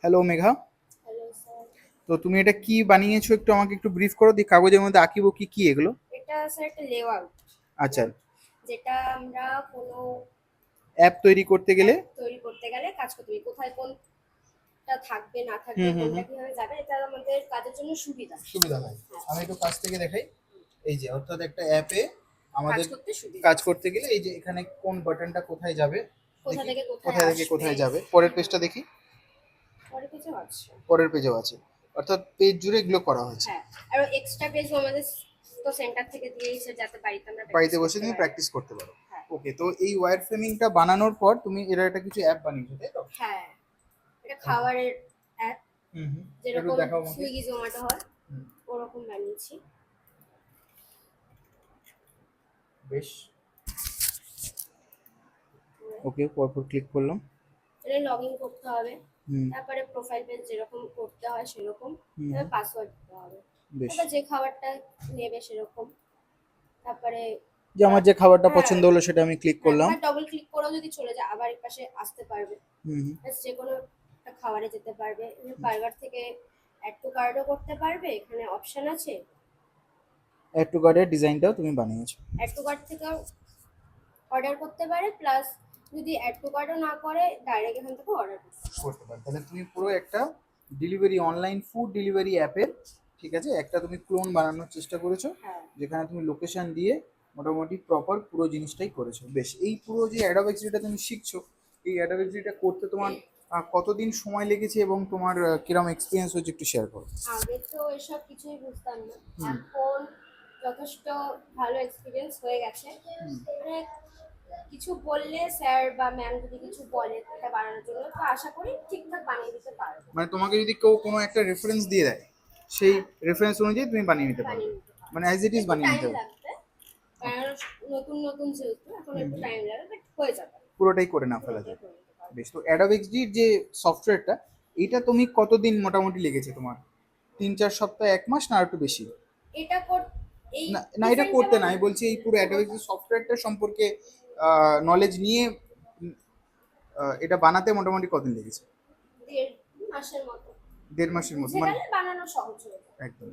Hello Megha. Hello sir. তো তুমি এটা কি বানিয়েছো, একটু আমাকে একটু ব্রিফ করো দি। কাগজের মধ্যে আঁকিব কি কি এগুলো? এটা স্যার একটা লেআউট, আচ্ছা। যেটা আমরা কোনো অ্যাপ তৈরি করতে গেলে। অ্যাপ তৈরি করতে গেলে কাজ করতে হবে। কোথায় কোনটা থাকবে না থাকবে, হুম হুম কোনটা হুম। কিভাবে যাবে, এটা আমাদের কাজের জন্য সুবিধা। সুবিধা হয়। হ্যাঁ, আমি একটু কাছ থেকে দেখাই। এই যে অর্থাৎ একটা অ্যাপে কাজ আমাদের করতে সুবিধা। কাজ করতে গেলে এই যে এখানে কোন বাটনটা কোথায় যাবে, কোথা দেখি থেকে কোথায় কোথায় থেকে আসবে। কোথায় যাবে। পরের হ্যাঁ, পেজটা দেখি। পরে কিছু আছে। পরের পেজেও আছে। অর্থাৎ পেজ জুড়ে এগুলো করা হয়েছে। হ্যাঁ, আর এক্সট্রা পেজ আমাদের তো সেন্টার থেকে দিয়েছে, যাতে বাড়িতে আমরা বাড়িতে প্র্যাকটিস বসে করতে তুমি পারি। প্র্যাকটিস করতে পারো। হ্যাঁ। ওকে, তো এই ওয়্যার ফ্রেমিংটা বানানোর পর তুমি এর একটা কিছু অ্যাপ বানিয়েছো, তাই তো? হ্যাঁ, এটা ওকে। খাবারের অ্যাপ, হুম হুম। একটু যেরকম দেখাও আমাকে। সুইগি জোম্যাটো হয় হুম, ওরকম বানিয়েছি। বেশ। ওকে, পরপর ক্লিক করলাম। এটা লগ ইন করতে হবে, হুম তারপরে প্রোফাইল পেজ যেরকম করতে হয় সেরকম, হুম তারপর হুম, পাসওয়ার্ড দিতে হবে, বেশ। তারপর যে খাবারটা নেবে সেরকম, তারপরে যে আমার যে খাবারটা হ্যাঁ পছন্দ হলো সেটা আমি ক্লিক হ্যাঁ, করলাম। বা ডবল ক্লিক করেও যদি চলে যায় আবার এই পাশে আসতে পারবে। হুম হুম। ব্যাস যে কোনো একটা খাবারে যেতে পারবে। বার্গার থেকে অ্যাড টু কার্টও করতে পারবে, এখানে অপশন আছে। অ্যাড টু কার্টের ডিজাইনটাও তুমি বানিয়েছো। অ্যাড টু কার্ট থেকেও অর্ডার করতে পারে, প্লাস যদি অ্যাড টু কার্টও না করে ডাইরেক্ট এখান থেকে অর্ডার করতে পারে। করতে পারো, তাহলে তুমি পুরো একটা ডেলিভারি, অনলাইন ফুড ডেলিভারি অ্যাপের, ঠিক আছে, একটা তুমি ক্লোন বানানোর চেষ্টা করেছো, হ্যাঁ, যেখানে তুমি লোকেশন দিয়ে মোটামুটি প্রপার পুরো জিনিসটাই করেছো। বেশ, এই পুরো যে অ্যাডোব এক্সডিটা তুমি শিখছো, এই অ্যাডোব এক্সডিটা করতে তোমার কতদিন সময় লেগেছে এবং তোমার কিরকম এক্সপিরিয়েন্স হচ্ছে একটু শেয়ার করো। আগে তো এসব কিছুই বুঝতাম না, হুম এখন যথেষ্ট ভালো এক্সপিরিয়েন্স হয়ে গেছে। হুম। মানে কিছু বললে স্যার বা ম্যাম যদি কিছু বলে এটা বানানোর জন্য, তো আশা করি ঠিকঠাক বানিয়ে দিতে পারবো। মানে তোমাকে যদি কেউ কোনো একটা রেফারেন্স দিয়ে দেয়, সেই হ্যাঁ, রেফারেন্স অনুযায়ী তুমি বানিয়ে নিতে পারবে। বানিয়ে নিতে মানে পারবো। অ্যাজ ইট ইজ একটু বানিয়ে টাইম নিতে পারবে। লাগবে, কারণ নতুন নতুন যেহেতু এখন হুম একটু হুম। টাইম লাগবে, বাট হয়ে যাবে। পুরোটাই করে না ফেলা পুরোটাই যায়। করে নিতে পারবো। বেশ, তো অ্যাডোব এক্সডির যে সফটওয়্যারটা, এটা তুমি কতদিন মোটামুটি লেগেছে তোমার? 3-4 সপ্তাহ, 1 মাস, না আর একটু বেশি? এটা কর এই না না, এটা ডিজাইনটা করতে না, আমি বলছি এই পুরো অ্যাডোব পুরোটা এক্সডি সফটওয়্যারটা সম্পর্কে নলেজ নিয়ে এটা বানাতে মোটামুটি কদিন লেগেছে? 1.5 মাসের মতো। 1.5 মাসের মতো বুঝে মানে? গেলে বানানো সহজ হয়ে যায়। একদম।